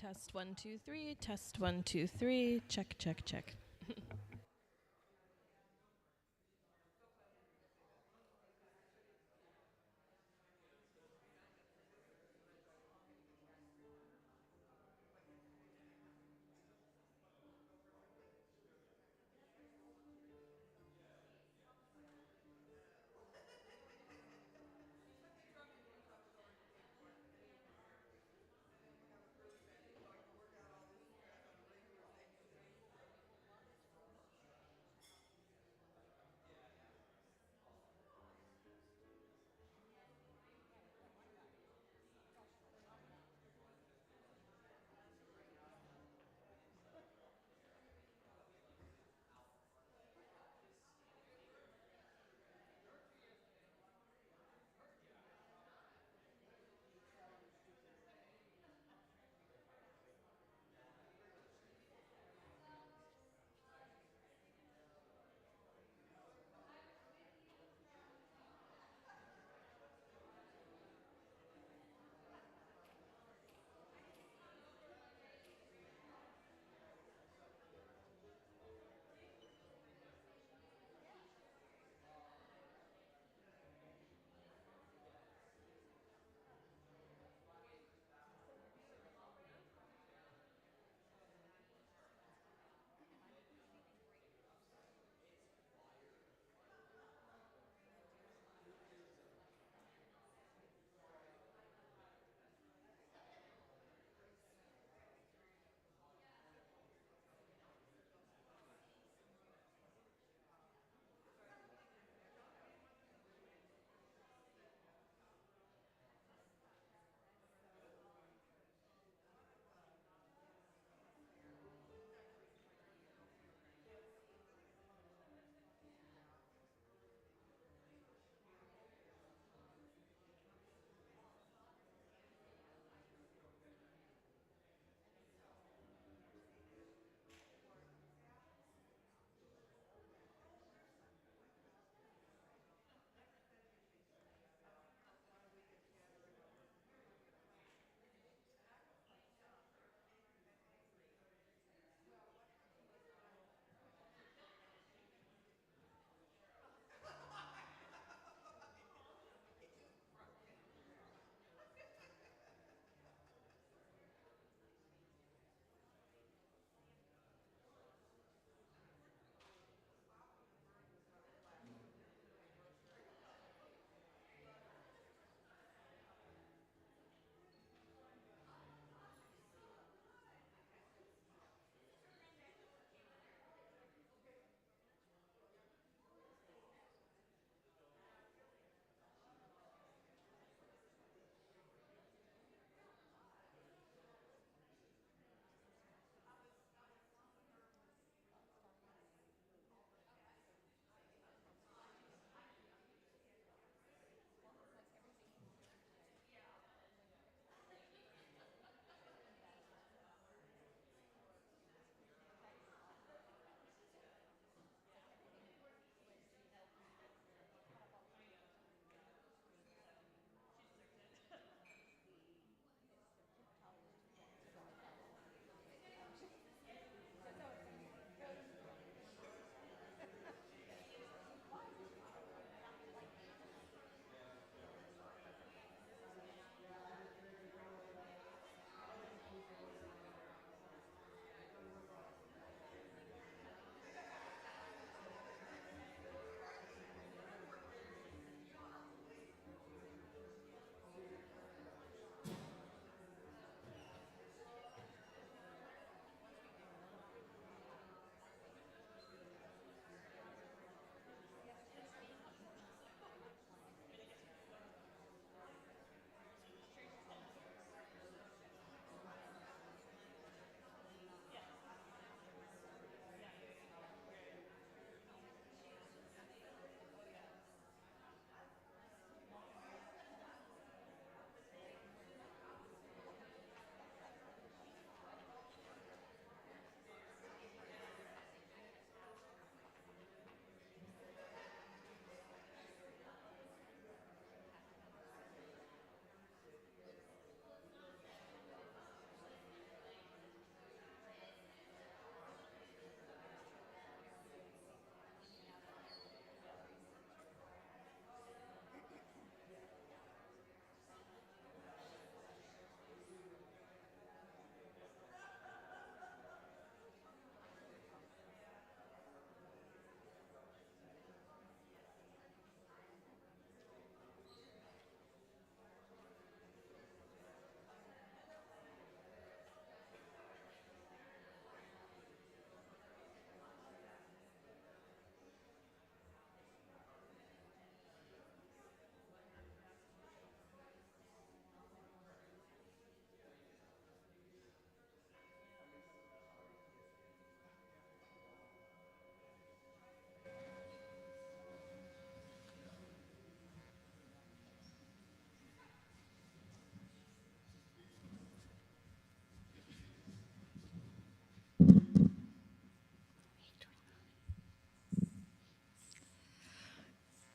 Test 1 2 3. Test 1 2 3. Check, check, check.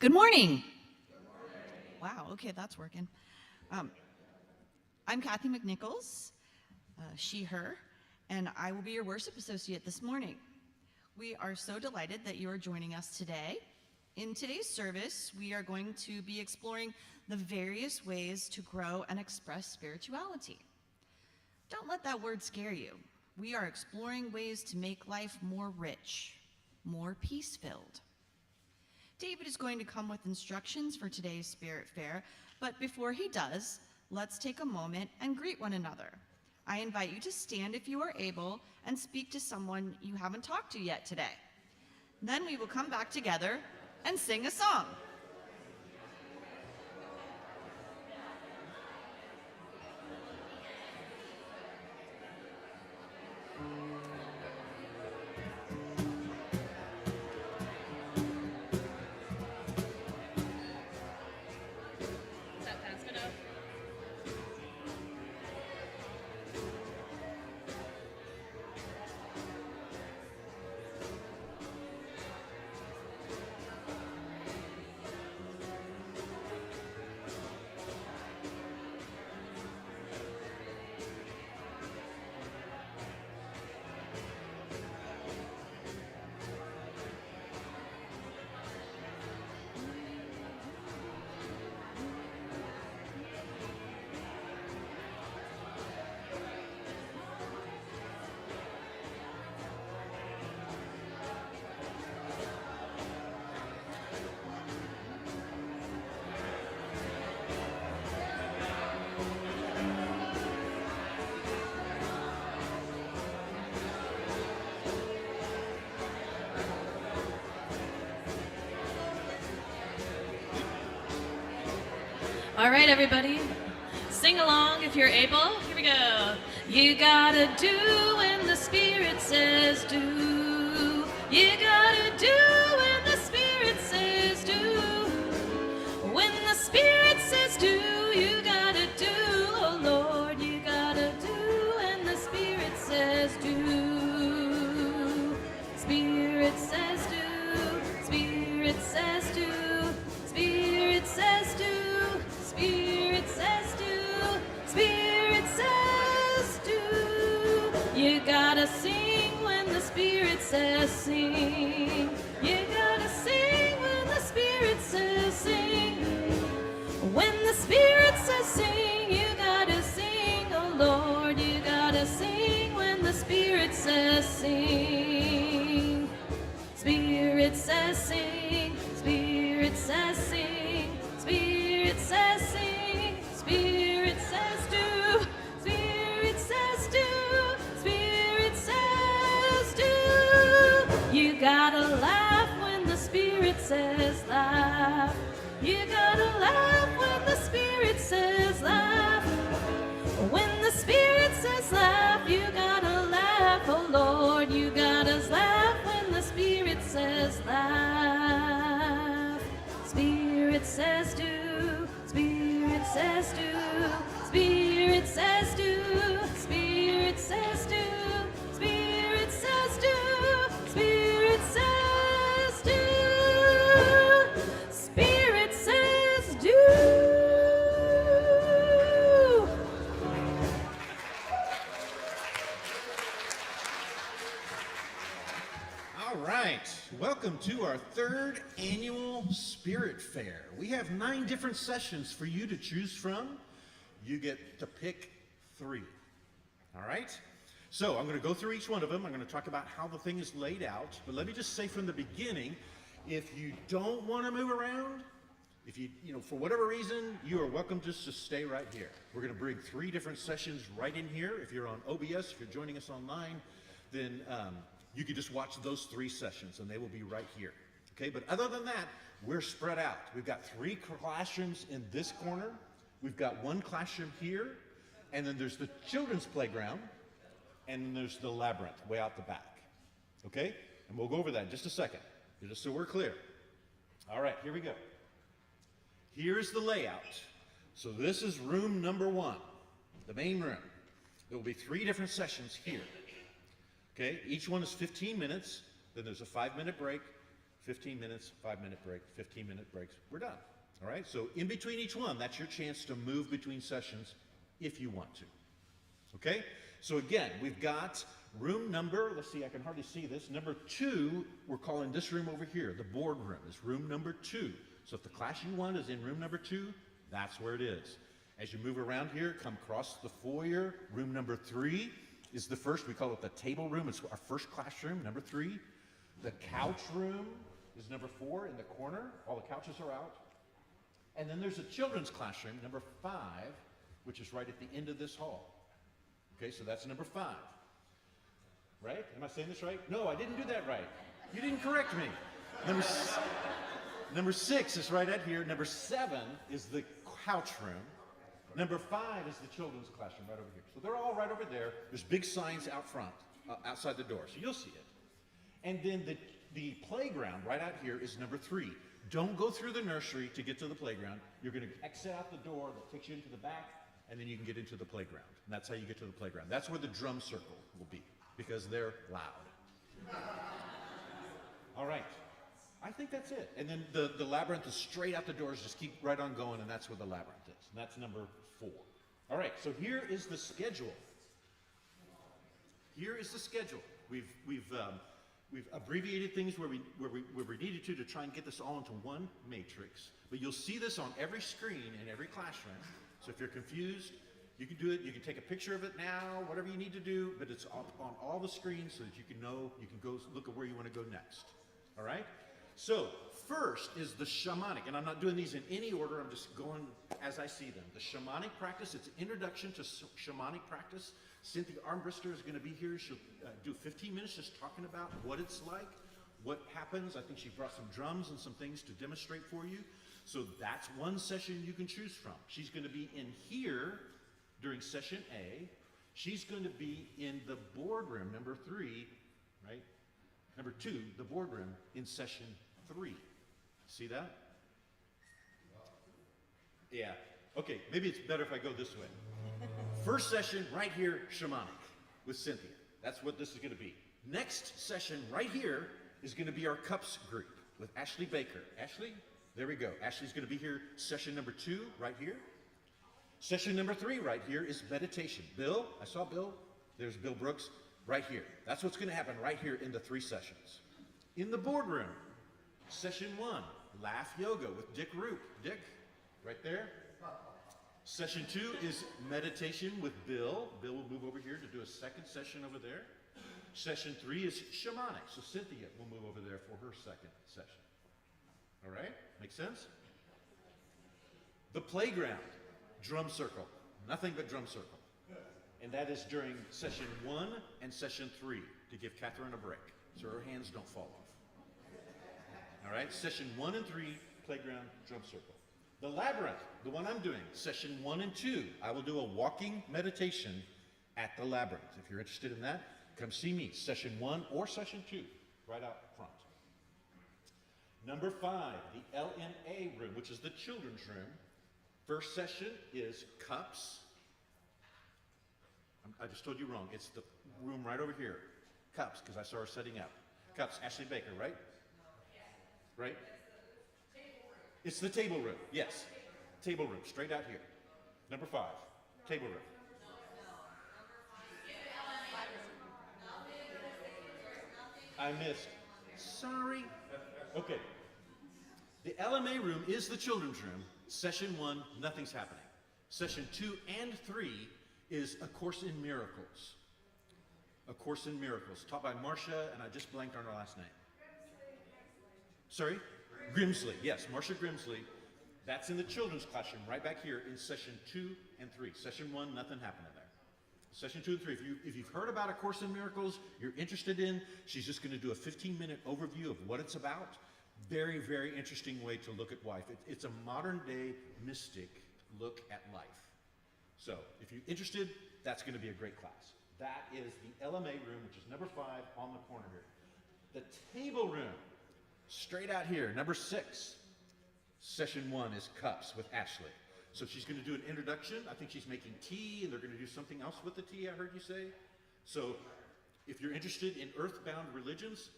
Good morning. Wow, okay, that's working. I'm Kathy McNichols, she, her, and I will be your worship associate this morning. We are so delighted that you are joining us today. In today's service, we are going to be exploring the various ways to grow and express spirituality. Don't let that word scare you. We are exploring ways to make life more rich, more peace-filled. David is going to come with instructions for today's Spirit Fair, but before he does, let's take a moment and greet one another. I invite you to stand if you are able and speak to someone you haven't talked to yet today. Then we will come back together and sing a song. All right, everybody, sing along if you're able. Here we go. You gotta do when the Spirit says do. You gotta do when the Spirit says do. When the Spirit says do, you gotta do. Oh Lord, you gotta do when the Spirit says do. Spirit says do. Spirit says do. Spirit says do. Spirit says do, Spirit says do. You gotta sing when the Spirit says sing. You gotta sing when the Spirit says sing. When the Spirit says sing, you gotta sing. Oh Lord, you gotta sing when the Spirit says sing. Spirit says sing, Spirit says sing, Spirit says sing, Spirit says do, Spirit says do, Spirit says do. You gotta laugh when the Spirit says laugh. You gotta laugh when the Spirit says laugh. When the Spirit says laugh, you gotta laugh. Oh Lord, you gotta laugh when the Spirit says laugh. Spirit says do, Spirit says do, Spirit says do, Spirit says do, Spirit says do, Spirit says do, Spirit says do. All right, welcome to our third annual Spirit Fair. We have 9 different sessions for you to choose from. You get to pick 3. All right? So I'm going to go through each one of them. I'm going to talk about how the thing is laid out. But let me just say from the beginning, if you don't want to move around, if you for whatever reason, you are welcome just to stay right here. We're going to bring 3 different sessions right in here. If you're on OBS, if you're joining us online, then you can just watch those 3 sessions and they will be right here. Okay, but other than that, we're spread out. We've got 3 classrooms in this corner. We've got 1 classroom here, and then there's the children's playground, and then there's the labyrinth way out the back. Okay, and we'll go over that in just a second, just so we're clear. All right, here we go. Here's the layout. So this is room number 1, the main room. There will be 3 different sessions here. Okay, each one is 15 minutes, then there's a 5-minute break, 15 minutes, 5-minute break, 15-minute breaks. We're done. All right? So in between each one, that's your chance to move between sessions if you want to. Okay? So again, we've got room number, let's see, I can hardly see this. Number 2, we're calling this room over here, the boardroom, is room number 2. So if the class you want is in room number 2, that's where it is. As you move around here, come across the foyer, room number 3 is the first, we call it the table room. It's our first classroom, number 3. The couch room is number 4 in the corner. All the couches are out. And then there's a children's classroom, number 5, which is right at the end of this hall. Okay, so that's number 5. Right? Am I saying this right? No, I didn't do that right. You didn't correct me. Number 6 is right out here. Number 7 is the couch room. Number 5 is the children's classroom right over here. So they're all right over there. There's big signs out front, outside the door, so you'll see it. And then the playground right out here is number 3. Don't go through the nursery to get to the playground. You're going to exit out the door that takes you into the back, and then you can get into the playground. And that's how you get to the playground. That's where the drum circle will be, because they're loud. All right. I think that's it. And then the labyrinth is straight out the doors. Just keep right on going, and that's where the labyrinth is. And that's number 4. All right, so here is the schedule. Here is the schedule. We've abbreviated things where we needed to try and get this all into one matrix. But you'll see this on every screen in every classroom. So if you're confused, you can do it. You can take a picture of it now, whatever you need to do. But it's up on all the screens so that you can know, you can go look at where you want to go next. All right? So first is the shamanic. And I'm not doing these in any order. I'm just going as I see them. The shamanic practice, it's an introduction to shamanic practice. Cynthia Armbruster is going to be here. She'll do 15 minutes just talking about what it's like, what happens. I think she brought some drums and some things to demonstrate for you. So that's one session you can choose from. She's going to be in here during session A. She's going to be in the boardroom, number 3, right? Number 2, the boardroom in session 3. See that? Yeah. Okay, maybe it's better if I go this way. First session right here, shamanic with Cynthia. That's what this is going to be. Next session right here is going to be our cups group with Ashley Baker. Ashley, there we go. Ashley's going to be here session number 2 right here. Session number 3 right here is meditation. Bill, I saw Bill. There's Bill Brooks right here. That's what's going to happen right here in the 3 sessions. In the boardroom, session 1, laugh yoga with Dick Roop. Dick, right there. Session 2 is meditation with Bill. Bill will move over here to do a second session over there. Session 3 is shamanic. So Cynthia will move over there for her second session. All right? Make sense? The playground, drum circle. Nothing but drum circle. And that is during session 1 and session 3 to give Catherine a break so her hands don't fall off. All right? Session 1 and 3, playground, drum circle. The labyrinth, the one I'm doing, session 1 and 2, I will do a walking meditation at the labyrinth. If you're interested in that, come see me, session 1 or session 2, right out front. Number 5, the LNA room, which is the children's room. First session is cups. I just told you wrong. It's the room right over here. Cups, because I saw her setting up. Cups, Ashley Baker, right? Right? It's the table room, yes. Table room, straight out here. Number 5, table room. I missed. Sorry. Okay. The LMA room is the children's room. Session 1, nothing's happening. Session 2 and 3 is A Course in Miracles. A Course in Miracles, taught by Marcia, and I just blanked on her last name. Sorry? Grimsley, yes, Marcia Grimsley. That's in the children's classroom right back here in session 2 and 3. Session 1, nothing happening there. Session 2 and 3, if you've heard about A Course in Miracles, you're interested in, she's just going to do a 15-minute overview of what it's about. Very, very interesting way to look at life. It's a modern-day mystic look at life. So if you're interested, that's going to be a great class. That is the LMA room, which is number 5 on the corner here. The table room, straight out here, number 6. Session 1 is cups with Ashley. So she's going to do an introduction. I think she's making tea, and they're going to do something else with the tea, I heard you say. So If you're interested in earthbound religions,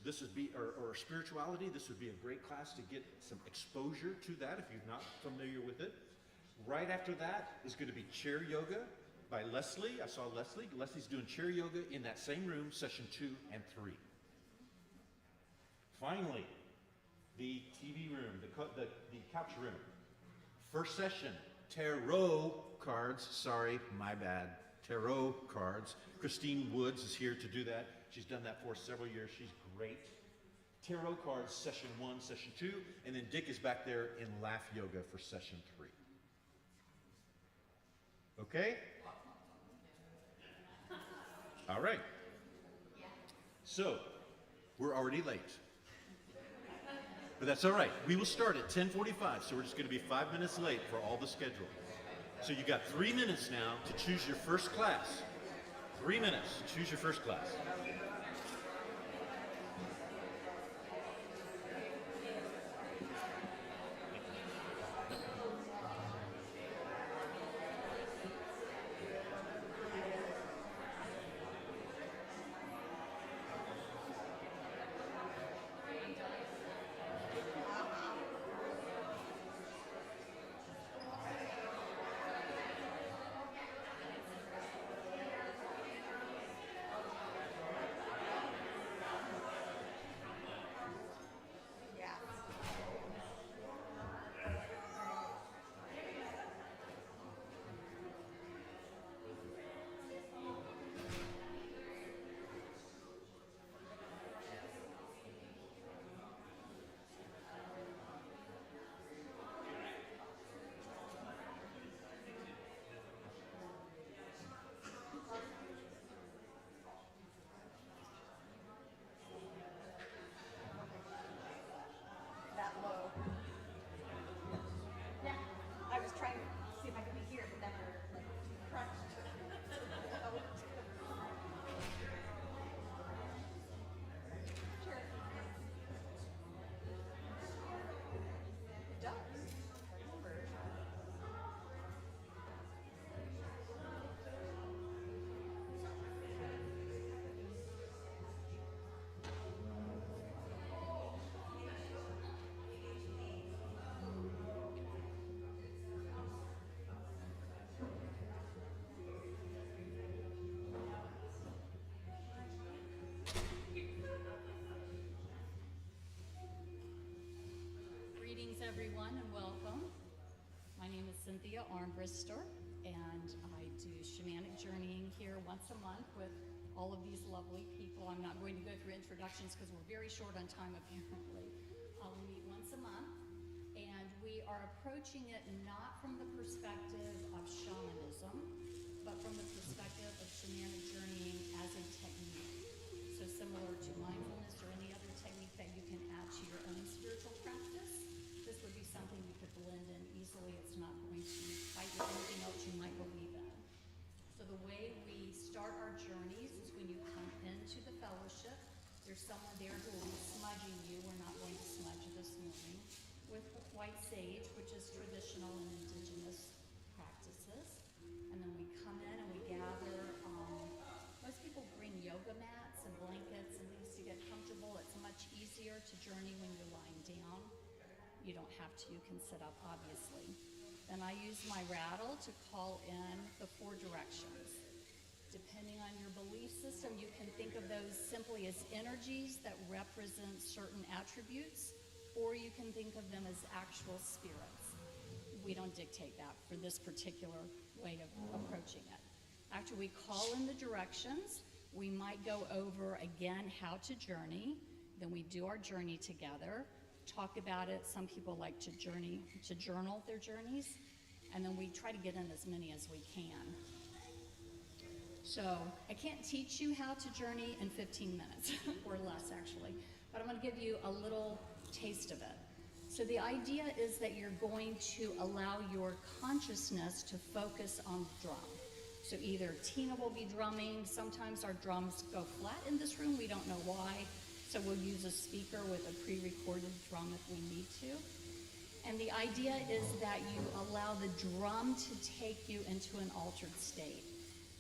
or spirituality, this would be a great class to get some exposure to that if you're not familiar with it. Right after that is going to be chair yoga by Leslie. I saw Leslie. Leslie's doing chair yoga in that same room, session 2 and 3. Finally, the TV room, the couch room. First session, tarot cards. Sorry, my bad. Tarot cards. Christine Woods is here to do that. She's done that for several years. She's great. Tarot cards, session 1, session 2, and then Dick is back there in laugh yoga for session 3. Okay? All right. So, we're already late. But that's all right. We will start at 10:45, so we're just going to be 5 minutes late for all the schedule. So you got 3 minutes now to choose your first class. 3 minutes to choose your first class. Greetings, everyone, and welcome. My name is Cynthia Armbruster, and I do shamanic journeying here once a month with all of these lovely people. I'm not going to go through introductions because we're very short on time, apparently. We meet once a month, and we are approaching it not from the perspective of shamanism, but from the perspective of shamanic journeying as a technique. So similar to mindfulness or any other technique that you can add to your own spiritual practice, this would be something you could blend in easily. It's not going to fight with anything else you might believe in. So the way we start our journeys is when you come into the fellowship, there's someone there who will be smudging you. We're not going to smudge this morning. With white sage, which is traditional and indigenous practices. And then we come in and we gather. Most people bring yoga mats and blankets and things to get comfortable. It's much easier to journey when you're lying down. You don't have to, you can sit up, obviously. Then I use my rattle to call in the 4 directions. Depending on your belief system, you can think of those simply as energies that represent certain attributes, or you can think of them as actual spirits. We don't dictate that for this particular way of approaching it. After we call in the directions, we might go over again how to journey. Then we do our journey together, talk about it. Some people like to journal their journeys, and then we try to get in as many as we can. So I can't teach you how to journey in 15 minutes, or less actually, but I'm going to give you a little taste of it. So the idea is that you're going to allow your consciousness to focus on the drum. So either Tina will be drumming. Sometimes our drums go flat in this room. We don't know why. So we'll use a speaker with a pre-recorded drum if we need to. And the idea is that you allow the drum to take you into an altered state.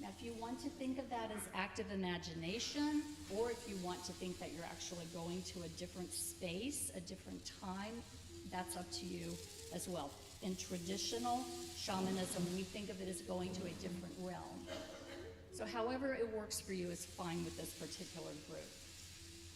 Now, if you want to think of that as active imagination, or if you want to think that you're actually going to a different space, a different time, that's up to you as well. In traditional shamanism, we think of it as going to a different realm. So however it works for you is fine with this particular group.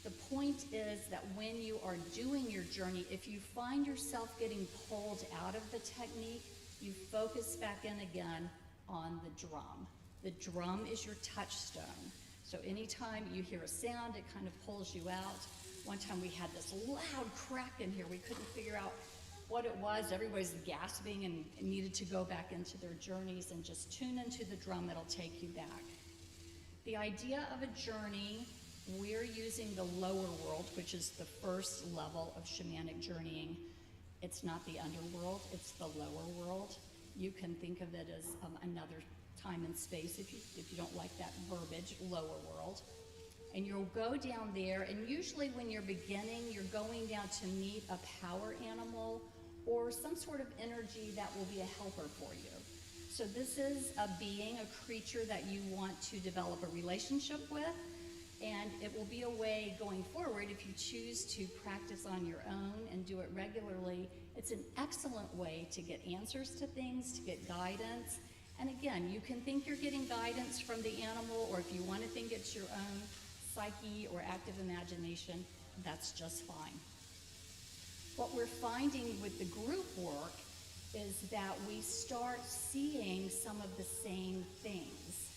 The point is that when you are doing your journey, if you find yourself getting pulled out of the technique, you focus back in again on the drum. The drum is your touchstone. So anytime you hear a sound, it kind of pulls you out. One time we had this loud crack in here. We couldn't figure out what it was. Everybody's gasping and needed to go back into their journeys, and just tune into the drum. It'll take you back. The idea of a journey, we're using the lower world, which is the first level of shamanic journeying. It's not the underworld, it's the lower world. You can think of it as another time and space if you don't like that verbiage, lower world. And you'll go down there, and usually when you're beginning, you're going down to meet a power animal or some sort of energy that will be a helper for you. So this is a being, a creature that you want to develop a relationship with, and it will be a way going forward if you choose to practice on your own and do it regularly. It's an excellent way to get answers to things, to get guidance. And again, you can think you're getting guidance from the animal, or if you want to think it's your own psyche or active imagination, that's just fine. What we're finding with the group work is that we start seeing some of the same things.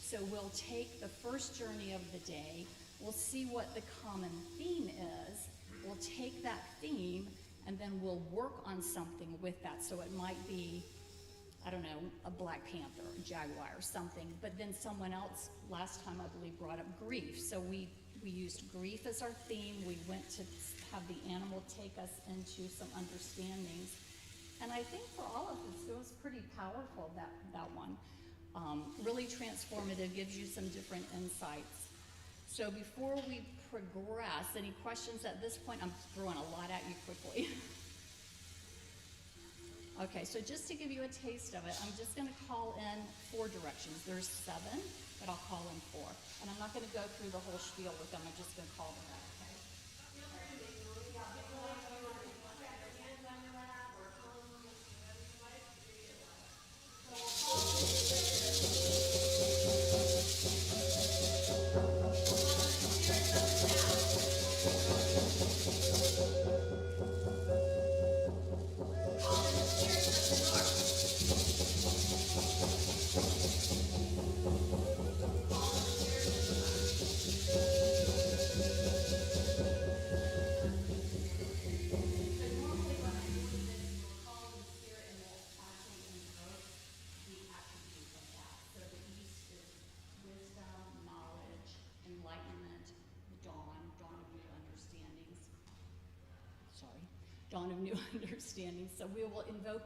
So we'll take the first journey of the day, we'll see what the common theme is, we'll take that theme, and then we'll work on something with that. So it might be, I don't know, a Black Panther, a jaguar, or something, but then someone else last time I believe brought up grief. So we used grief as our theme. We went to have the animal take us into some understandings. And I think for all of us, it was pretty powerful, that one. Really transformative, gives you some different insights. So before we progress, any questions at this point? I'm throwing a lot at you quickly. Okay, so just to give you a taste of it, I'm just going to call in 4 directions. There's 7, but I'll call in 4. And I'm not going to go through the whole spiel with them. I'm just going to call them out, okay? Dawn of new understandings. So we will invoke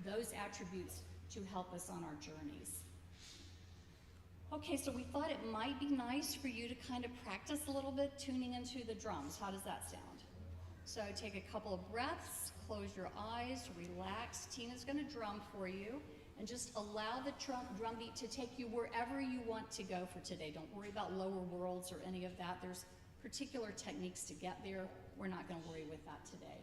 those attributes to help us on our journeys. Okay, so we thought it might be nice for you to kind of practice a little bit tuning into the drums. How does that sound? So take a couple of breaths, close your eyes, relax. Tina's going to drum for you, and just allow the drum beat to take you wherever you want to go for today. Don't worry about lower worlds or any of that. There's particular techniques to get there. We're not going to worry with that today.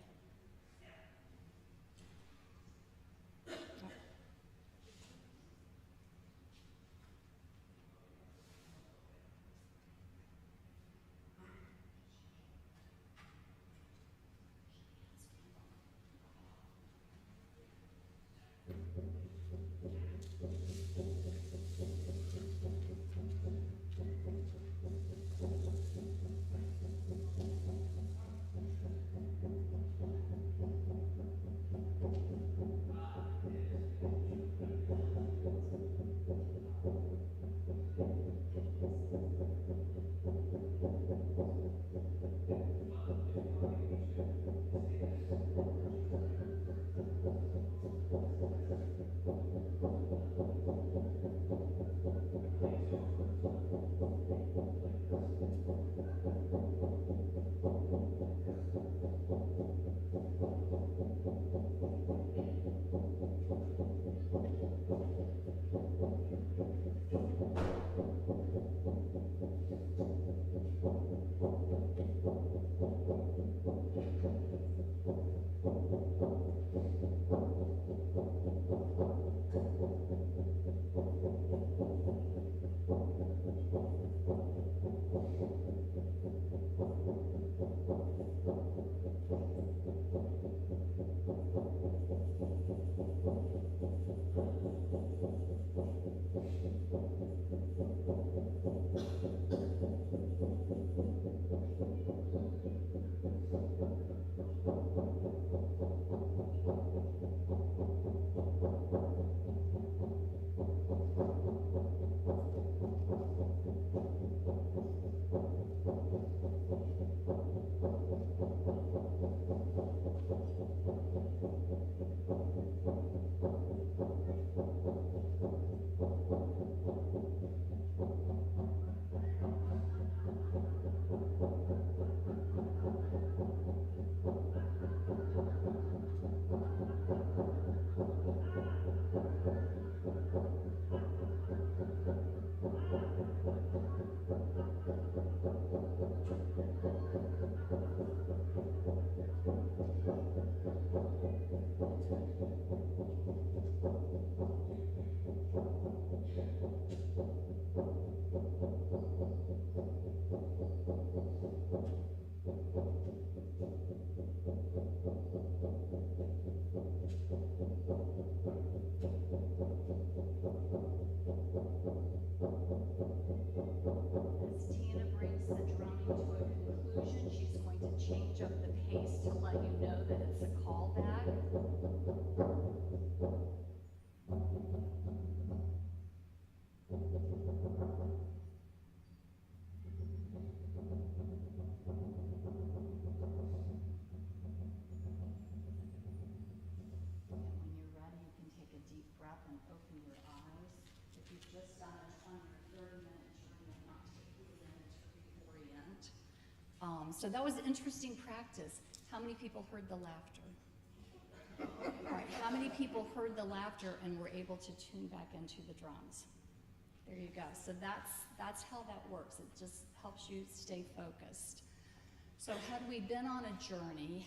As Tina brings the drumming to a conclusion, she's going to change up the pace to let you know that it's a callback. And when you're ready, you can take a deep breath and open your eyes. If you've just done it on your 30-minute journey, it might take you a minute to reorient. So that was interesting practice. How many people heard the laughter? All right, how many people heard the laughter and were able to tune back into the drums? There you go. So that's how that works. It just helps you stay focused. So had we been on a journey,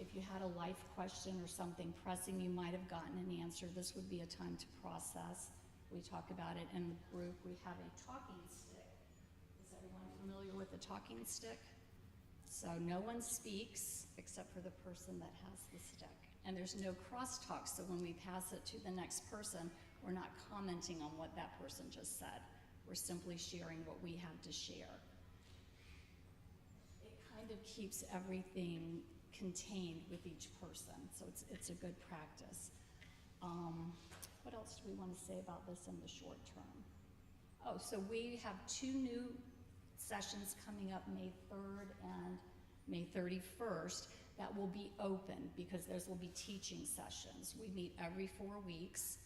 if you had a life question or something pressing, you might have gotten an answer. This would be a time to process. We talk about it in the group. We have a talking stick. Is everyone familiar with the talking stick? So no one speaks except for the person that has the stick. And there's no crosstalk, so when we pass it to the next person, we're not commenting on what that person just said. We're simply sharing what we have to share. It kind of keeps everything contained with each person, so it's a good practice. What else do we want to say about this in the short term? Oh, so we have 2 new sessions coming up May 3rd and May 31st that will be open because those will be teaching sessions. We meet every 4 weeks.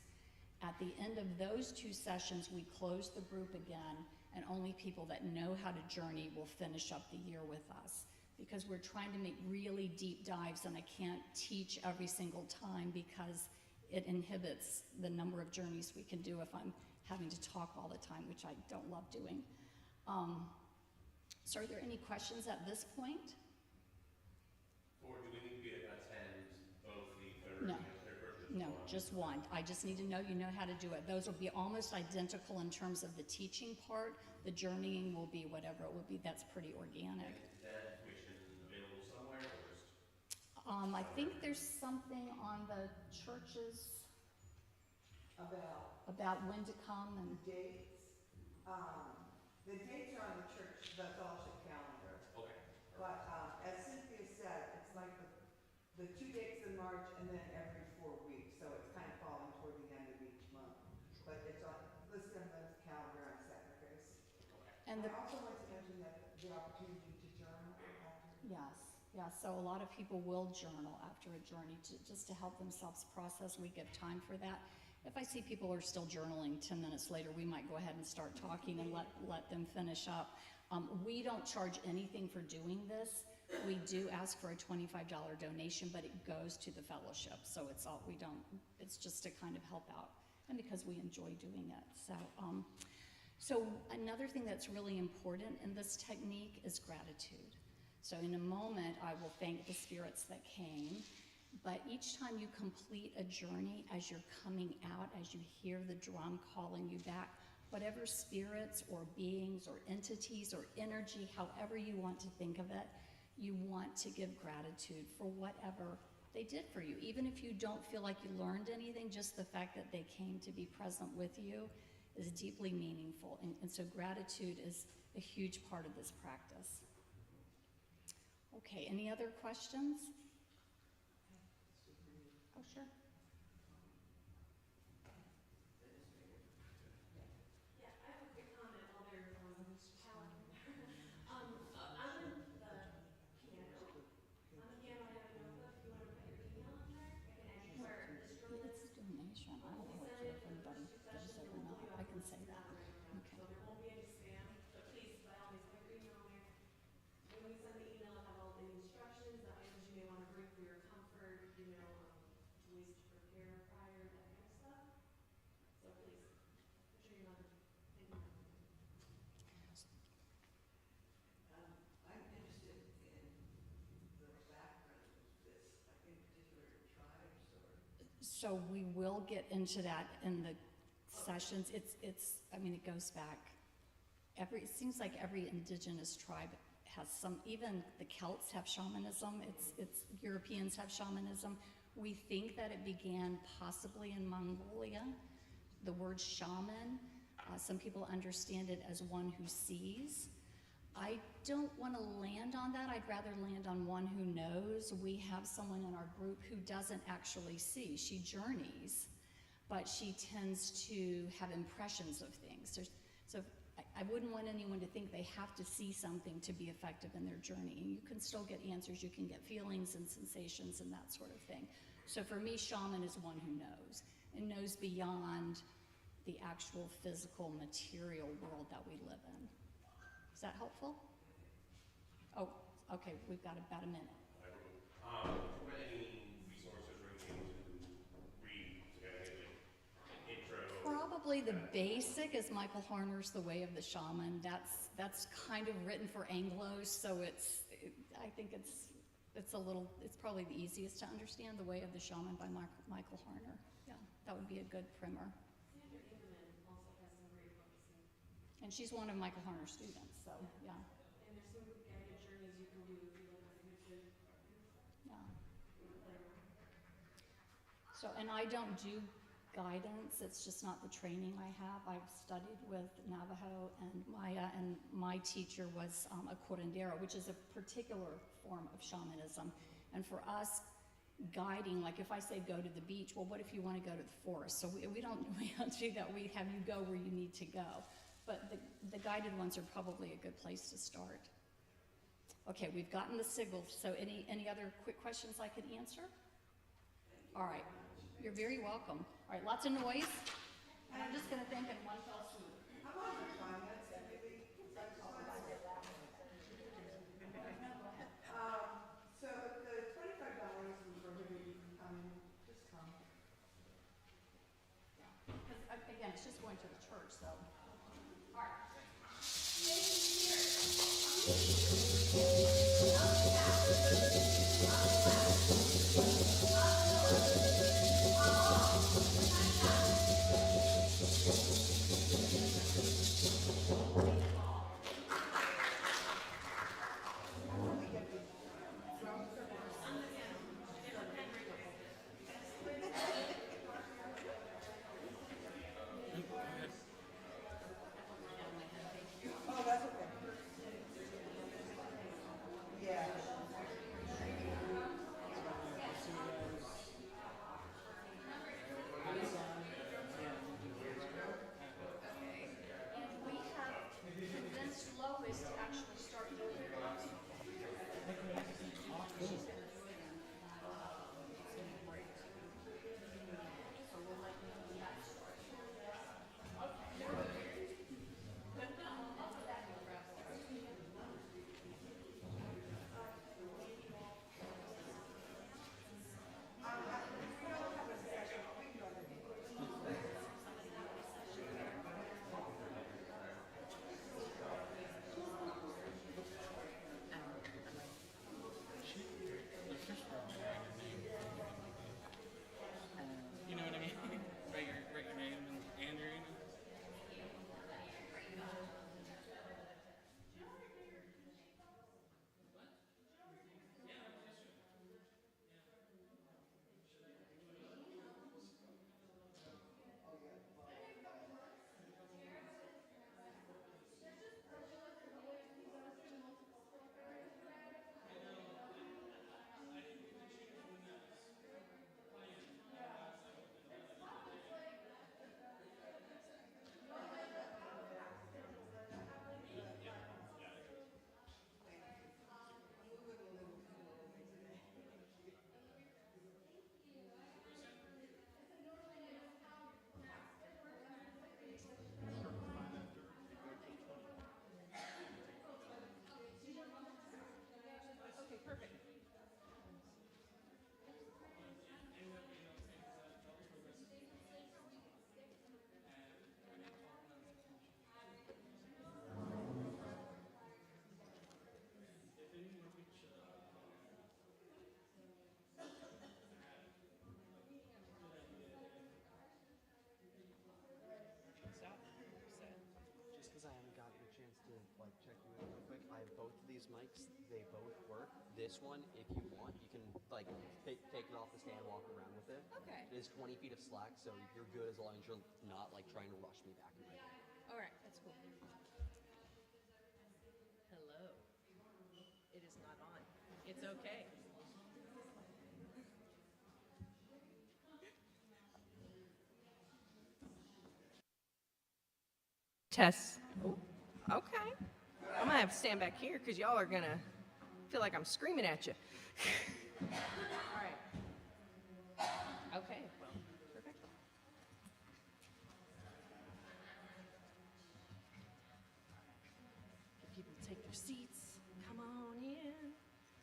At the end of those 2 sessions, we close the group again, and only people that know how to journey will finish up the year with us because we're trying to make really deep dives, and I can't teach every single time because it inhibits the number of journeys we can do if I'm having to talk all the time, which I don't love doing. So are there any questions at this point? Or do we need to attend both the third No. and the third? No, just one. I just need to know you know how to do it. Those will be almost identical in terms of the teaching part. The journeying will be whatever it would be. That's pretty organic. Is that information available somewhere or just? I think there's something on the churches about when to come and, Dates, the dates are on the church, the fellowship calendar. Okay. But, as Cynthia said, it's like the 2 dates in March and then every 4 weeks, so it's kind of falling toward the end of each month. But it's listed on the calendar on Saturdays. and the, I also want to mention that the opportunity to journal after. yes, so a lot of people will journal after a journey just to help themselves process. We give time for that. If I see people are still journaling 10 minutes later, we might go ahead and start talking and let them finish up. We don't charge anything for doing this. We do ask for a $25 donation, but it goes to the fellowship. So it's just to kind of help out and because we enjoy doing it. So another thing that's really important in this technique is gratitude. So in a moment, I will thank the spirits that came. But each time you complete a journey, as you're coming out, as you hear the drum calling you back, whatever spirits or beings or entities or energy, however you want to think of it, you want to give gratitude for whatever they did for you. Even if you don't feel like you learned anything, just the fact that they came to be present with you is deeply meaningful. And so gratitude is a huge part of this practice. Okay, any other questions? So we will get into that in the sessions. I mean, it goes back. It seems like every indigenous tribe has some, even the Celts have shamanism, Europeans have shamanism. We think that it began possibly in Mongolia. The word shaman, some people understand it as one who sees. I don't want to land on that. I'd rather land on one who knows. We have someone in our group who doesn't actually see. She journeys, but she tends to have impressions of things. So I wouldn't want anyone to think they have to see something to be effective in their journey. And you can still get answers. You can get feelings and sensations and that sort of thing. So for me, shaman is one who knows, and knows beyond the actual physical material world that we live in. Is that helpful? Oh, okay, we've got about a minute. Any resources or anything to read to kind of get an intro? Probably the basic is Michael Harner's The Way of the Shaman. That's kind of written for Anglos, so I think it's probably the easiest to understand. The Way of the Shaman by Michael Harner. Yeah, that would be a good primer. Sandra Evelyn also has some great books. And she's one of Michael Harner's students, so yeah. And there's some guided journeys you can do if you look at YouTube. Yeah. So, and I don't do guidance, it's just not the training I have. I've studied with Navajo and Maya, and my teacher was a curandero, which is a particular form of shamanism. And for us, guiding, like if I say go to the beach, well, what if you want to go to the forest? So we don't do that. We have you go where you need to go. But the guided ones are probably a good place to start. Okay, we've gotten the signal. So any other quick questions I could answer? All right, you're very welcome. All right, lots of noise. And I'm just going to think in one fell swoop. How about the finance committee? So the $25 we prohibit you from coming, just come. Because again, it's just going to the church, so. All right. Oh, that's okay. mics, they both work. This one, if you want, you can like take it off the stand, walk around with it. Okay. It is 20 feet of slack, so you're good as long as you're not like trying to rush me back and forth. All right, that's cool. Hello. It is not on. It's okay. Tess. Oh, okay. I'm gonna have to stand back here because y'all are gonna feel like I'm screaming at you. All right. Okay. Well, perfect. If people take their seats, come on in.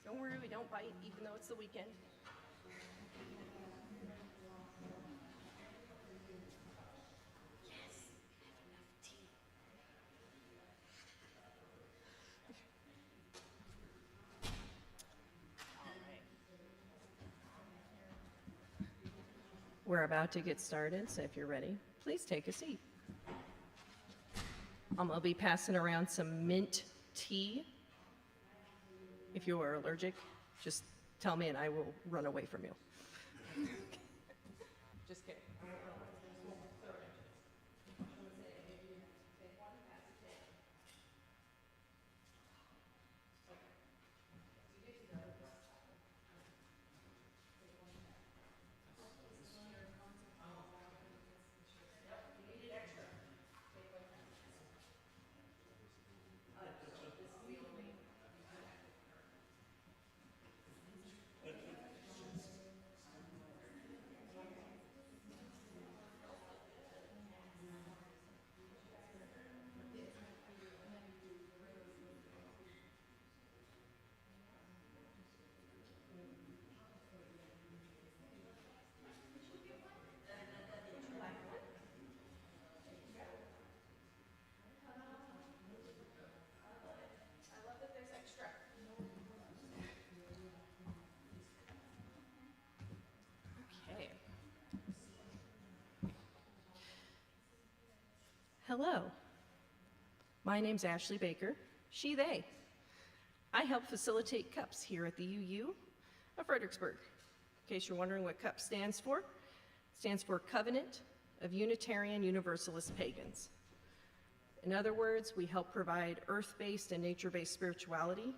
Don't worry, we don't bite, even though it's the weekend. We're about to get started, so if you're ready, please take a seat. I'm gonna be passing around some mint tea. If you are allergic, just tell me and I will run away from you. Just kidding. Okay. Hello. My name's Ashley Baker, she, they. I help facilitate CUPS here at the UU of Fredericksburg. In case you're wondering what CUPS stands for, it stands for Covenant of Unitarian Universalist Pagans. In other words, we help provide earth-based and nature-based spirituality,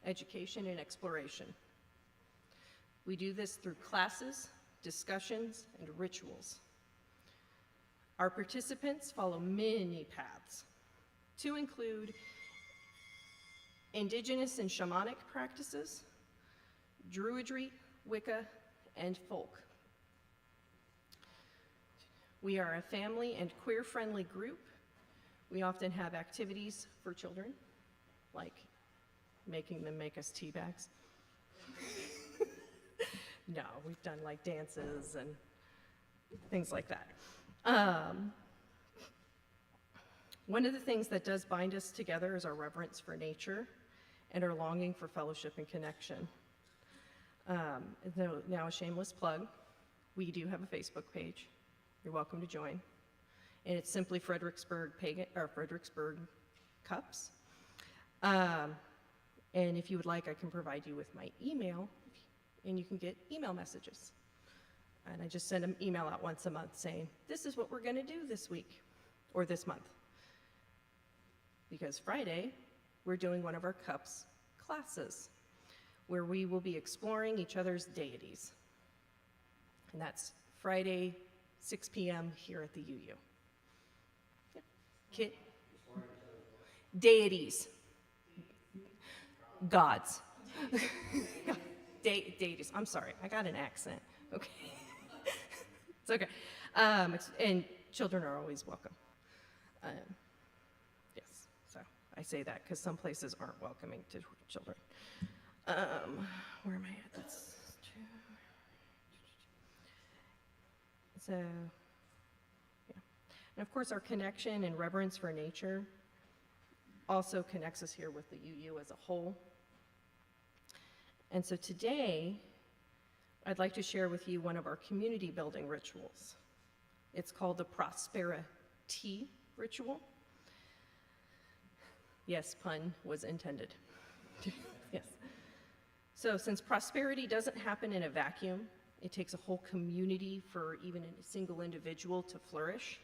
education, and exploration. We do this through classes, discussions, and rituals. Our participants follow many paths, to include indigenous and shamanic practices, druidry, Wicca, and folk. We are a family and queer-friendly group. We often have activities for children, like making them make us tea bags. No, we've done like dances and things like that. One of the things that does bind us together is our reverence for nature and our longing for fellowship and connection. Now a shameless plug, we do have a Facebook page. You're welcome to join. And it's simply Fredericksburg Cups. And if you would like, I can provide you with my email, and you can get email messages. And I just send an email out once a month saying, this is what we're gonna do this week, or this month. Because Friday, we're doing one of our CUPS classes, where we will be exploring each other's deities. And that's Friday, 6 p.m. here at the UU. Yeah. Deities. Gods. Deities. I'm sorry, I got an accent. Okay. It's okay. And children are always welcome. Yes, so I say that because some places aren't welcoming to children. Where am I at? That's true. So, yeah. And of course, our connection and reverence for nature also connects us here with the UU as a whole. And so today, I'd like to share with you one of our community building rituals. It's called the Prosperity Ritual. Yes, pun was intended. Yes. So since prosperity doesn't happen in a vacuum, it takes a whole community for even a single individual to flourish.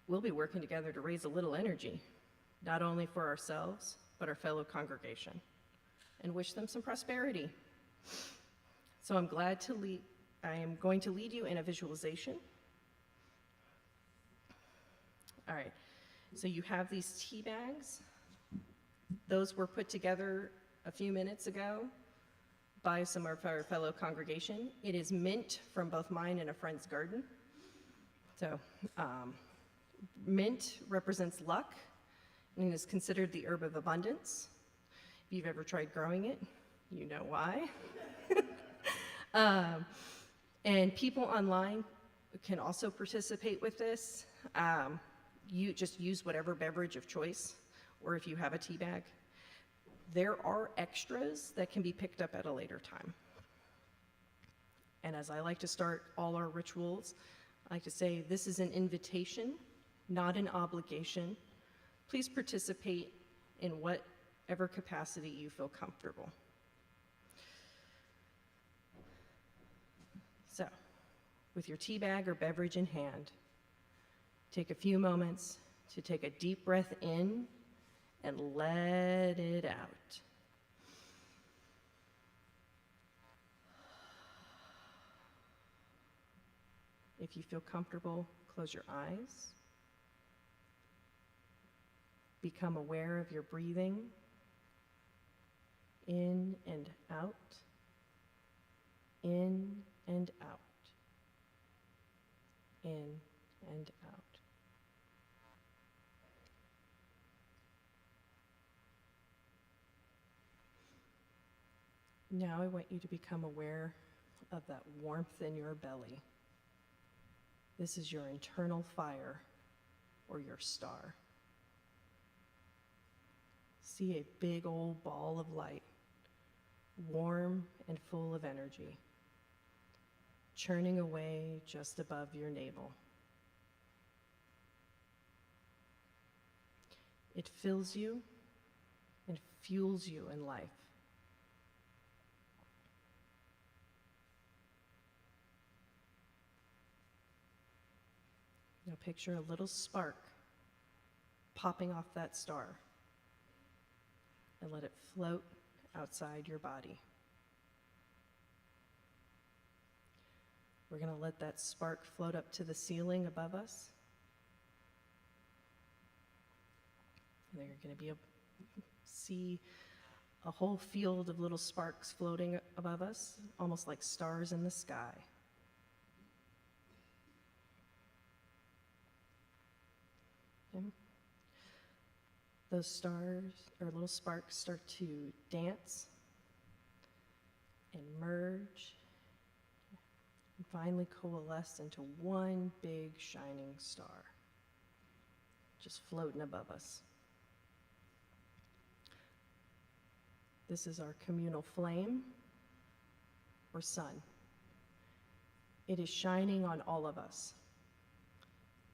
We'll be working together to raise a little energy, not only for ourselves, but our fellow congregation, and wish them some prosperity. So I am going to lead you in a visualization. All right, so you have these tea bags. Those were put together a few minutes ago by some of our fellow congregation. It is mint from both mine and a friend's garden. So mint represents luck and is considered the herb of abundance. If you've ever tried growing it, you know why. And people online can also participate with this. You just use whatever beverage of choice, or if you have a tea bag. There are extras that can be picked up at a later time. And as I like to start all our rituals, I like to say this is an invitation, not an obligation. Please participate in whatever capacity you feel comfortable. So, with your tea bag or beverage in hand, take a few moments to take a deep breath in and let it out. If you feel comfortable, close your eyes. Become aware of your breathing in and out, in and out, in and out. Now I want you to become aware of that warmth in your belly. This is your internal fire or your star. See a big old ball of light, warm and full of energy, churning away just above your navel. It fills you and fuels you in life. Now picture a little spark popping off that star and let it float outside your body. We're going to let that spark float up to the ceiling above us. And you're going to see a whole field of little sparks floating above us, almost like stars in the sky. Okay. Those stars or little sparks start to dance and merge and finally coalesce into one big shining star just floating above us. This is our communal flame or sun. It is shining on all of us.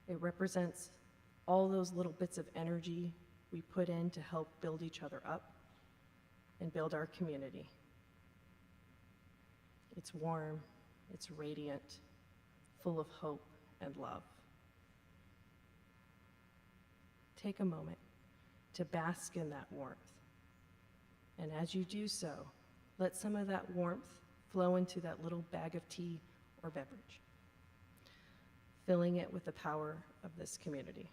It represents all those little bits of energy we put in to help build each other up and build our community. It's warm, it's radiant, full of hope and love. Take a moment to bask in that warmth. And as you do so, let some of that warmth flow into that little bag of tea or beverage, filling it with the power of this community.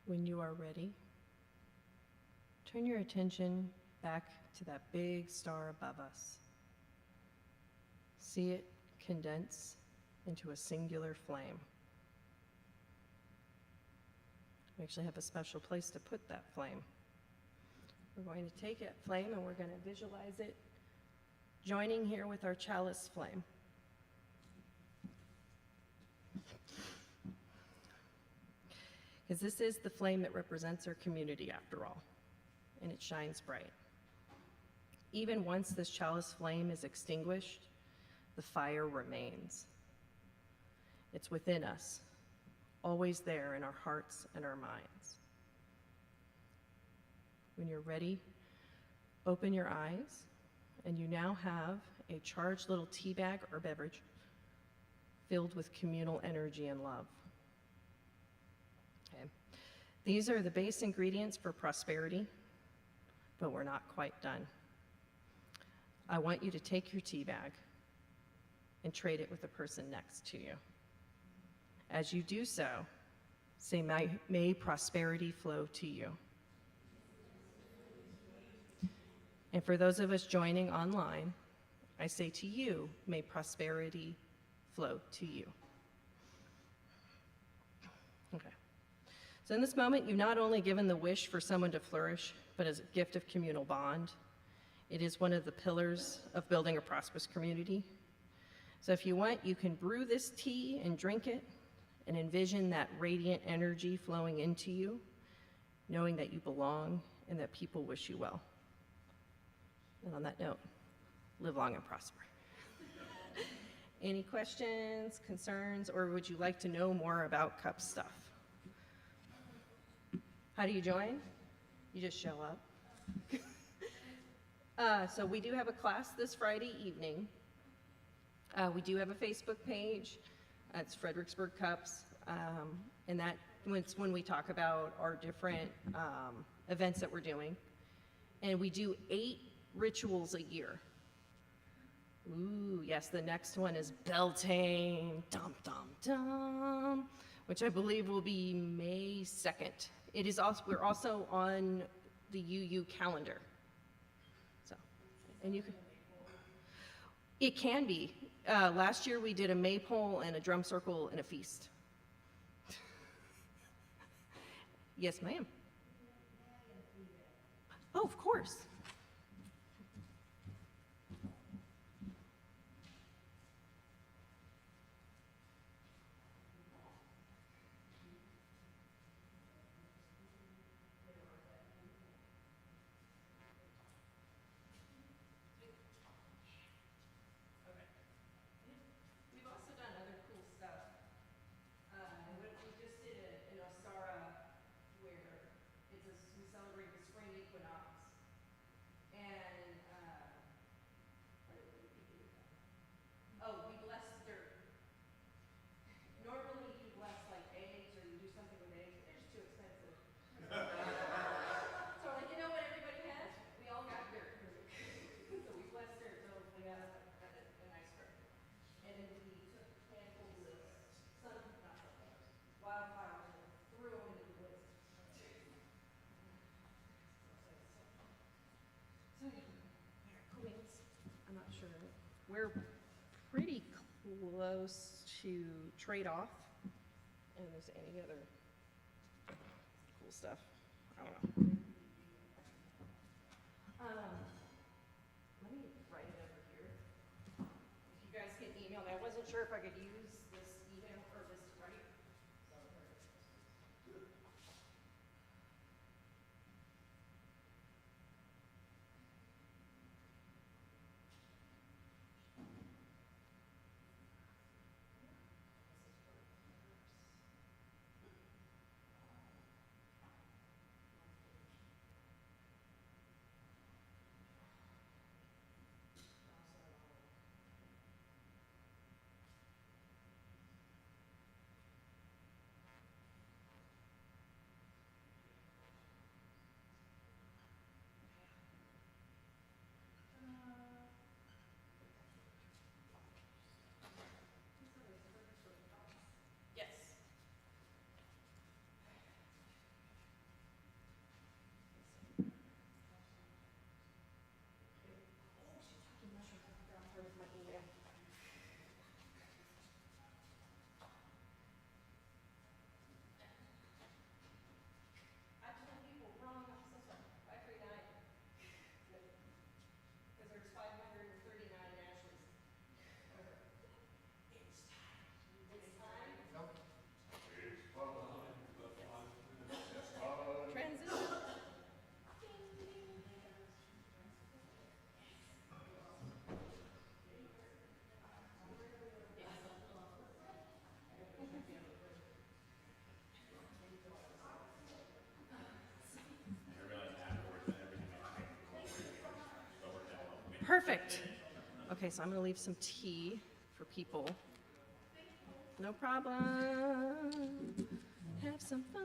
When you are ready, turn your attention back to that big star above us. See it condense into a singular flame. We actually have a special place to put that flame. We're going to take that flame and we're going to visualize it joining here with our chalice flame. Because this is the flame that represents our community after all, and it shines bright. Even once this chalice flame is extinguished, the fire remains. It's within us, always there in our hearts and our minds. When you're ready, open your eyes, and you now have a charged little tea bag or beverage filled with communal energy and love. Okay. These are the base ingredients for prosperity, but we're not quite done. I want you to take your tea bag and trade it with the person next to you. As you do so, say, may prosperity flow to you. And for those of us joining online, I say to you, may prosperity flow to you. Okay. So in this moment, you've not only given the wish for someone to flourish, but as a gift of communal bond. It is one of the pillars of building a prosperous community. So if you want, you can brew this tea and drink it and envision that radiant energy flowing into you, knowing that you belong and that people wish you well. And on that note, live long and prosper. Any questions, concerns, or would you like to know more about cup stuff? How do you join? You just show up. So we do have a class this Friday evening. We do have a Facebook page. It's Fredericksburg Cups. And that's when we talk about our different events that we're doing. And we do 8 rituals a year. Ooh, yes, the next one is Beltane, dum, dum, dum, which I believe will be May 2nd. It is also, we're also on the UU calendar. So, and you can, it can be. Last year we did a maypole and a drum circle and a feast. Yes, ma'am. Oh, of course. We've also done other cool stuff. We just did an Ostara where we celebrate the spring equinox. And what did we do with that? Oh, we bless dirt. Normally you bless like eggs or you do something with eggs, but they're just too expensive. So like, you know what everybody has? We all got dirt. So we blessed dirt, so we got a nice dirt. And then we took handfuls of wildflowers and threw them into the blizzard. So Queens, I'm not sure. We're pretty close to trade off. And there's any other cool stuff. I don't know. Let me write it over here. If you guys can email me, I wasn't sure if I could use this email or this to write. Perfect. Okay, so I'm gonna leave some tea for people. No problem. Have some fun.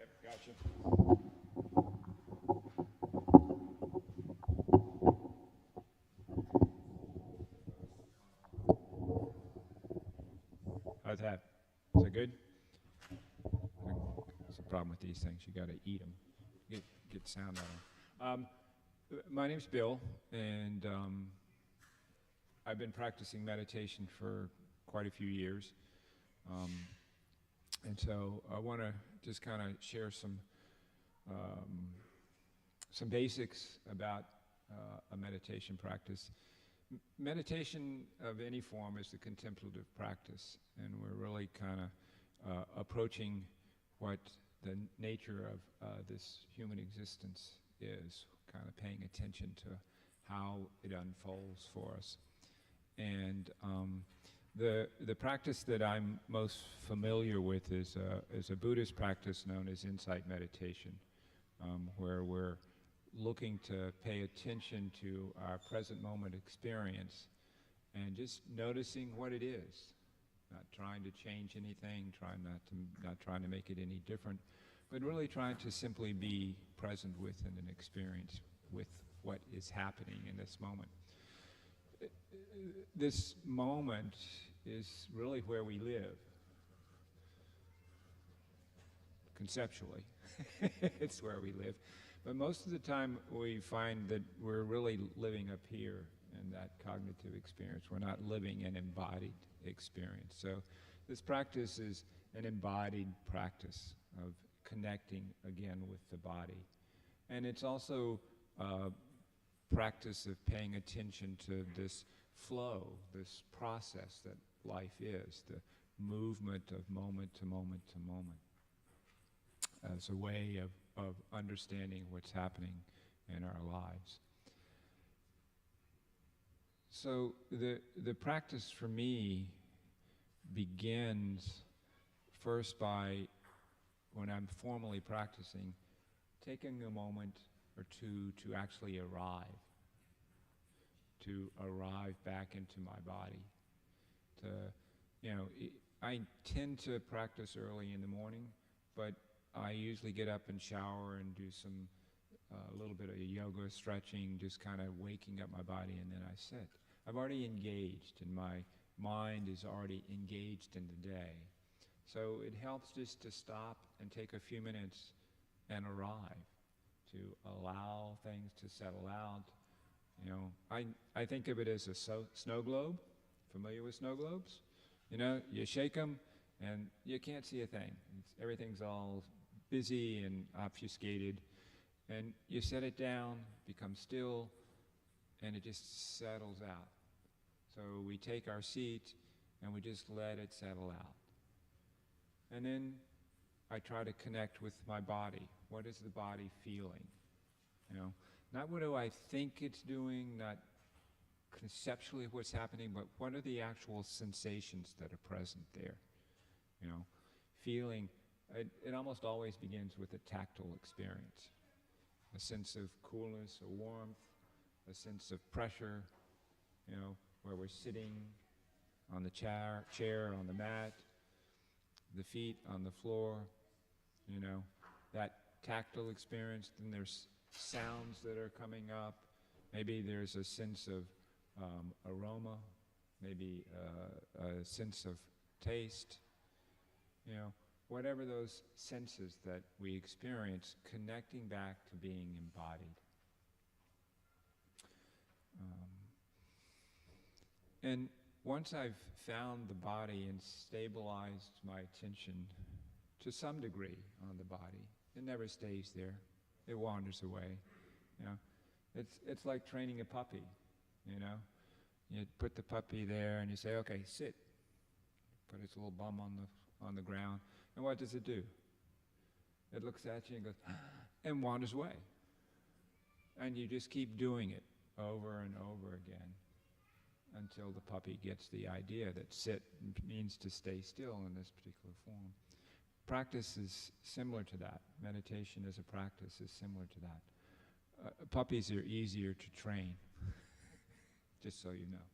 Yep, gotcha. How's that? Is that good? That's the problem with these things. You got to eat them. Get sound out of them. My name's Bill, and I've been practicing meditation for quite a few years. And so I want to just kind of share some basics about a meditation practice. Meditation of any form is a contemplative practice, and we're really kind of approaching what the nature of this human existence is, kind of paying attention to how it unfolds for us. And the practice that I'm most familiar with is a Buddhist practice known as insight meditation, where we're looking to pay attention to our present moment experience and just noticing what it is, not trying to change anything, not trying to make it any different, but really trying to simply be present with an experience with what is happening in this moment. This moment is really where we live, conceptually. It's where we live. But most of the time we find that we're really living up here in that cognitive experience. We're not living an embodied experience. So this practice is an embodied practice of connecting again with the body. And it's also a practice of paying attention to this flow, this process that life is, the movement of moment to moment to moment, as a way of understanding what's happening in our lives. So the practice for me begins first by, when I'm formally practicing, taking a moment or two to actually arrive back into my body. I tend to practice early in the morning, but I usually get up and shower and do a little bit of yoga, stretching, just kind of waking up my body, and then I sit. I've already engaged, and my mind is already engaged in the day. So it helps just to stop and take a few minutes and arrive, to allow things to settle out. I think of it as a snow globe. Familiar with snow globes? You shake them and you can't see a thing. Everything's all busy and obfuscated. And you set it down, become still, and it just settles out. So we take our seat and we just let it settle out. And then I try to connect with my body. What is the body feeling? Not what do I think it's doing, not conceptually what's happening, but what are the actual sensations that are present there? Feeling, it almost always begins with a tactile experience. A sense of coolness or warmth, a sense of pressure, where we're sitting on the chair, on the mat, the feet on the floor, that tactile experience. Then there's sounds that are coming up. Maybe there's a sense of aroma, maybe a sense of taste, whatever those senses that we experience, connecting back to being embodied. And once I've found the body and stabilized my attention to some degree on the body, it never stays there. It wanders away. It's like training a puppy. You put the puppy there and you say, "Okay, sit." Put its little bum on the ground, and what does it do? It looks at you and goes, and wanders away. And you just keep doing it over and over again until the puppy gets the idea that sit means to stay still in this particular form. Practice is similar to that. Meditation as a practice is similar to that. Puppies are easier to train, just so you know.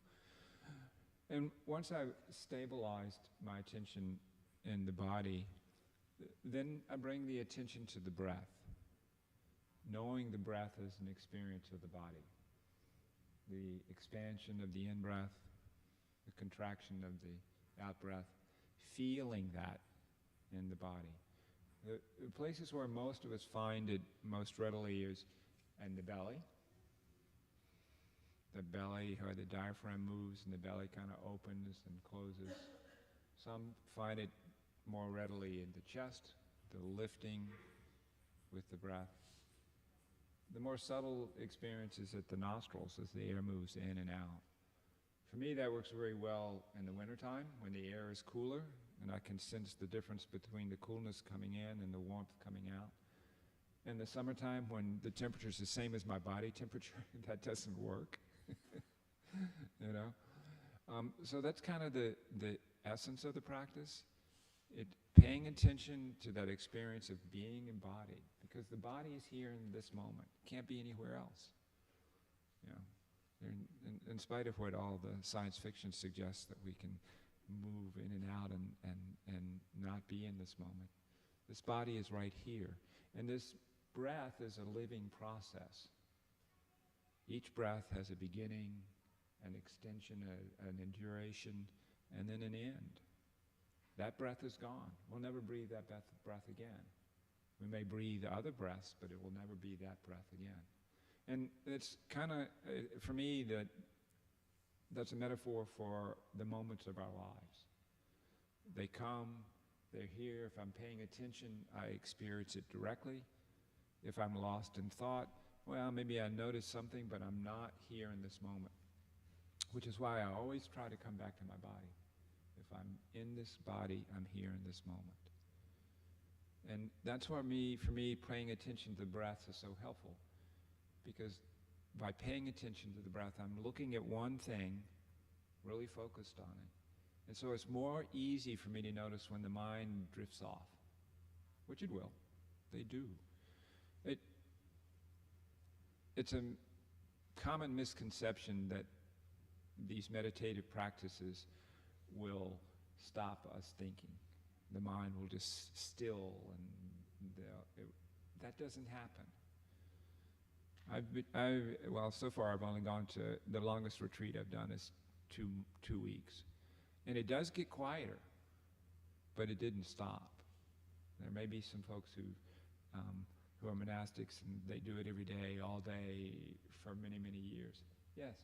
And once I've stabilized my attention in the body, Then I bring the attention to the breath, knowing the breath as an experience of the body. The expansion of the in-breath, the contraction of the out-breath, feeling that in the body. The places where most of us find it most readily is in the belly. The belly, where the diaphragm moves and the belly kind of opens and closes. Some find it more readily in the chest, the lifting with the breath. The more subtle experience is at the nostrils as the air moves in and out. For me, that works very well in the wintertime when the air is cooler and I can sense the difference between the coolness coming in and the warmth coming out. In the summertime, when the temperature is the same as my body temperature, that doesn't work. You know? So that's kind of the essence of the practice. Paying attention to that experience of being embodied, because the body is here in this moment. It can't be anywhere else. You know, in spite of what all the science fiction suggests that we can move in and out and not be in this moment. This body is right here. And this breath is a living process. Each breath has a beginning, an extension, an duration, and then an end. That breath is gone. We'll never breathe that breath again. We may breathe other breaths, but it will never be that breath again. And it's kind of, for me, that's a metaphor for the moments of our lives. They come, they're here. If I'm paying attention, I experience it directly. If I'm lost in thought, well, maybe I notice something, but I'm not here in this moment. Which is why I always try to come back to my body. If I'm in this body, I'm here in this moment. And that's why for me, paying attention to the breath is so helpful. Because by paying attention to the breath, I'm looking at one thing, really focused on it. And so it's more easy for me to notice when the mind drifts off, which it will. They do. It's a common misconception that these meditative practices will stop us thinking. The mind will just still, and that doesn't happen. Well, so far I've only gone to, the longest retreat I've done is two weeks. And it does get quieter, but it didn't stop. There may be some folks who are monastics and they do it every day, all day, for many, many years. Yes?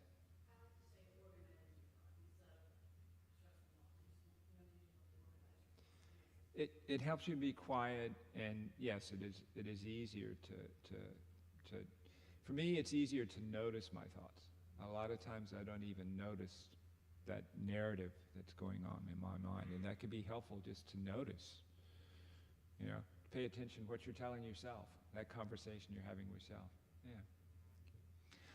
It helps you be quiet, and yes, it is easier to for me, it's easier to notice my thoughts. A lot of times I don't even notice that narrative that's going on in my mind, and that could be helpful just to notice. You know, pay attention to what you're telling yourself, that conversation you're having with yourself. Yeah.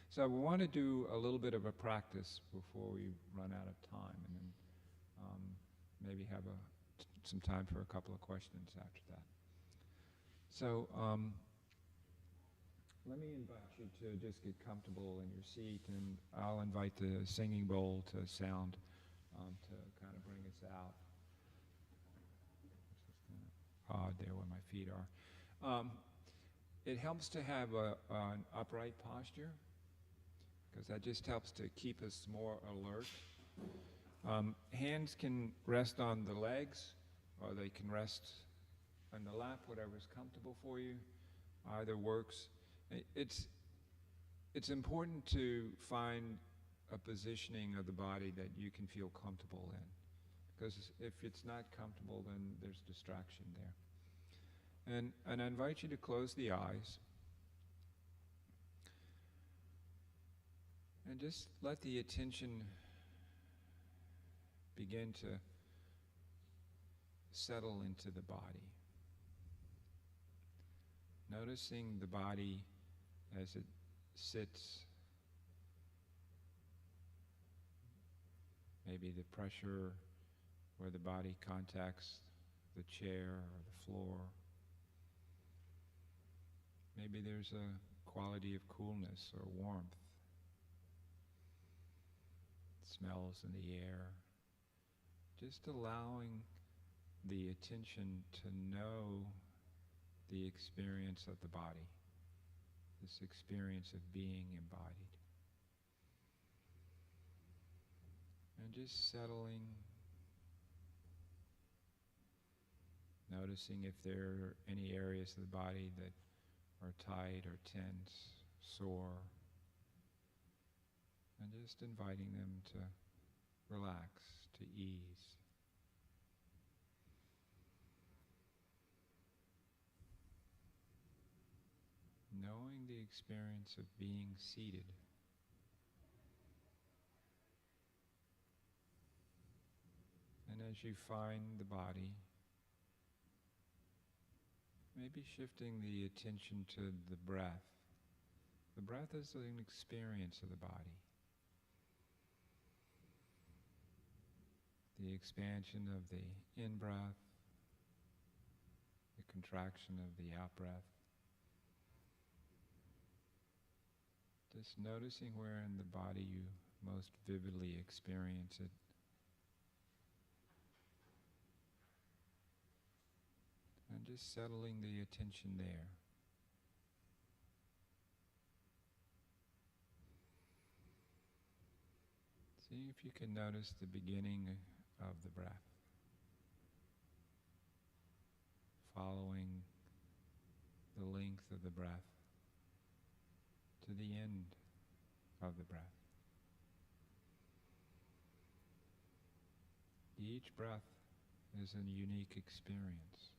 So we want to do a little bit of a practice before we run out of time, and then maybe have some time for a couple of questions after that. So let me invite you to just get comfortable in your seat, and I'll invite the singing bowl to sound to kind of bring us out. It's just kind of odd there where my feet are. It helps to have an upright posture, because that just helps to keep us more alert. Hands can rest on the legs, or they can rest on the lap, whatever's comfortable for you. Either works. It's important to find a positioning of the body that you can feel comfortable in, because if it's not comfortable, then there's distraction there. And I invite you to close the eyes and just let the attention begin to settle into the body. Noticing the body as it sits, maybe the pressure where the body contacts the chair or the floor. Maybe there's a quality of coolness or warmth, smells in the air. Just allowing the attention to know the experience of the body, this experience of being embodied. And just settling, noticing if there are any areas of the body that are tight or tense, sore, and just inviting them to relax, to ease. Knowing the experience of being seated. And as you find the body, maybe shifting the attention to the breath. The breath is an experience of the body. The expansion of the in-breath, the contraction of the out-breath. Just noticing where in the body you most vividly experience it. And just settling the attention there. See if you can notice the beginning of the breath. Following the length of the breath to the end of the breath. Each breath is a unique experience.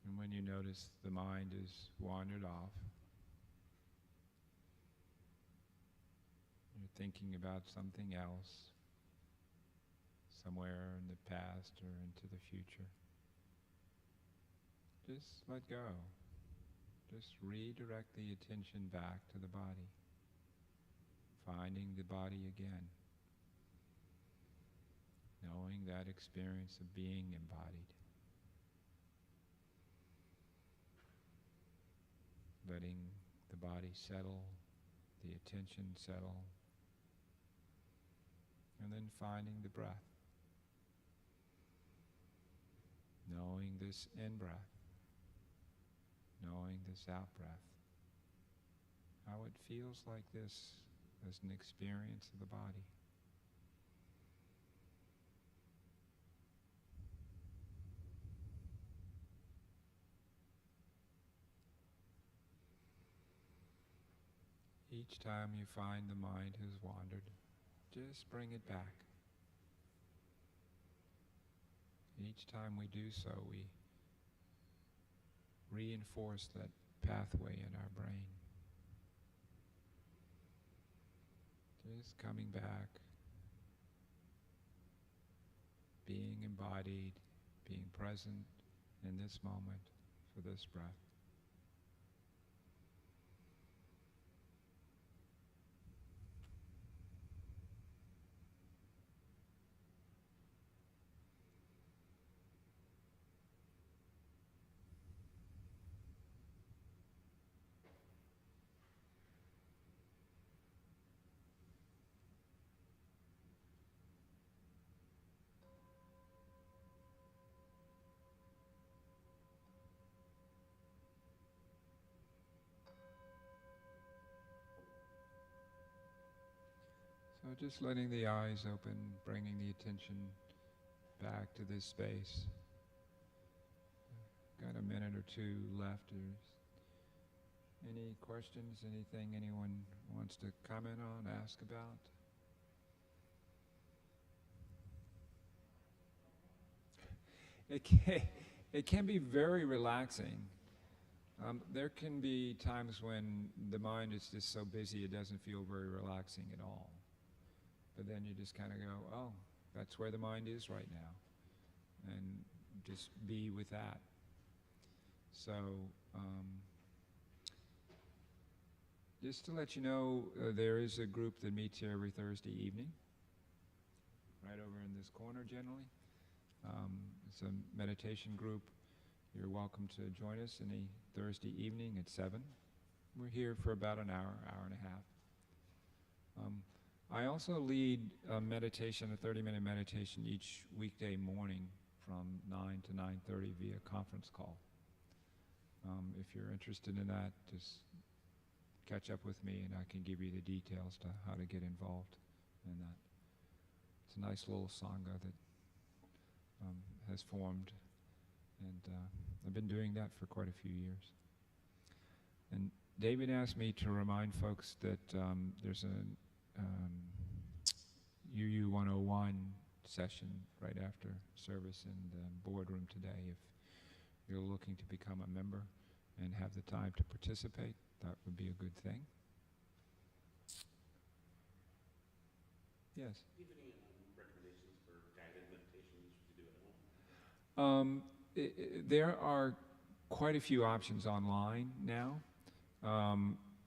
And when you notice the mind is wandered off, you're thinking about something else, somewhere in the past or into the future, just let go. Just redirect the attention back to the body, finding the body again, knowing that experience of being embodied. Letting the body settle, the attention settle, and then finding the breath. Knowing this in-breath, knowing this out-breath, how it feels like this as an experience of the body. Each time you find the mind has wandered, just bring it back. Each time we do so, we reinforce that pathway in our brain. Just coming back, being embodied, being present in this moment for this breath. So just letting the eyes open, bringing the attention back to this space. Got a minute or two left. Any questions, anything anyone wants to comment on, ask about? It can be very relaxing. There can be times when the mind is just so busy it doesn't feel very relaxing at all. But then you just kind of go, oh, that's where the mind is right now. And just be with that. So, just to let you know, there is a group that meets here every Thursday evening, right over in this corner generally. It's a meditation group. you're welcome to join us any Thursday evening at 7. We're here for about an hour, hour and a half. I also lead a meditation, a 30-minute meditation each weekday morning from 9 to 9:30 via conference call. If you're interested in that, just catch up with me and I can give you the details to how to get involved in that. It's a nice little sangha that has formed, and I've been doing that for quite a few years. And David asked me to remind folks that there's an UU 101 session right after service in the boardroom today. If you're looking to become a member and have the time to participate, that would be a good thing. Yes? Do you have any recommendations for guided meditations to do at home? There are quite a few options online now.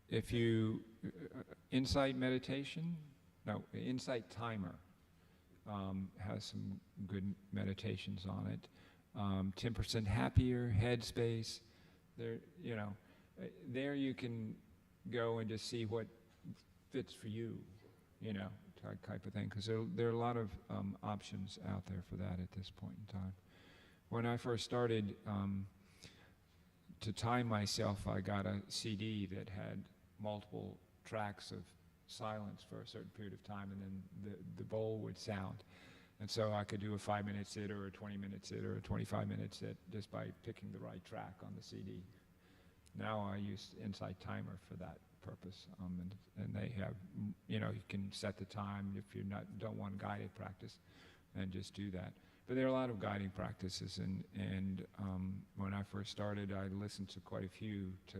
If you, Insight Meditation, no, Insight Timer has some good meditations on it. 10% Happier, Headspace, there, you know, there you can go and just see what fits for you, you know, type of thing, because there are a lot of options out there for that at this point in time. When I first started to time myself, I got a CD that had multiple tracks of silence for a certain period of time, and then the bowl would sound. And so I could do a 5-minute sit or a 20-minute sit or a 25-minute sit just by picking the right track on the CD. Now I use Insight Timer for that purpose, and they have, you know, you can set the time if you don't want guided practice, and just do that. But there are a lot of guiding practices, and when I first started, I listened to quite a few to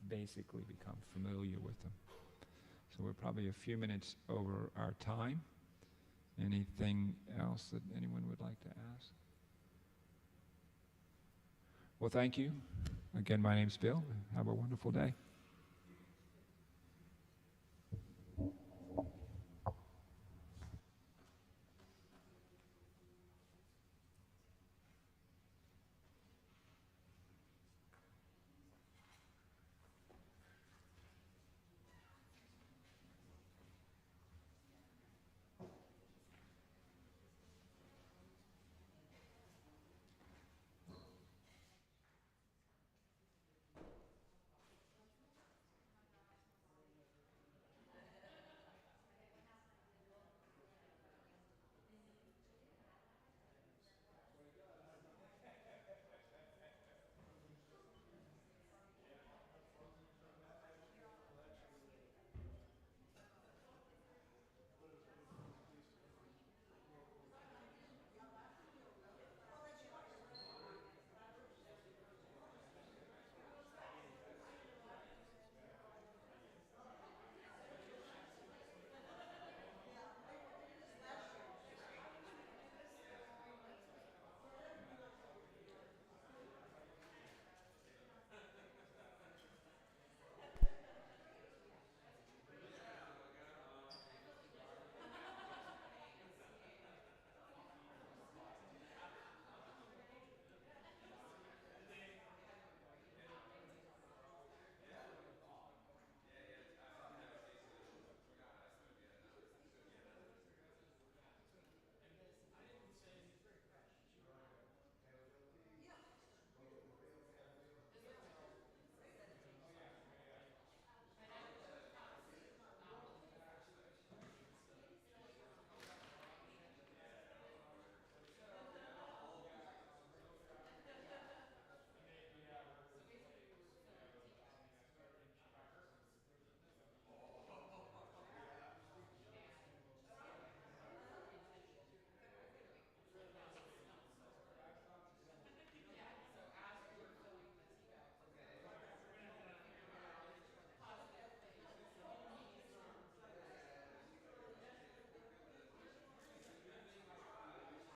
basically become familiar with them. So we're probably a few minutes over our time. Anything else that anyone would like to ask? Well, thank you. Again, my name's Bill. Have a wonderful day.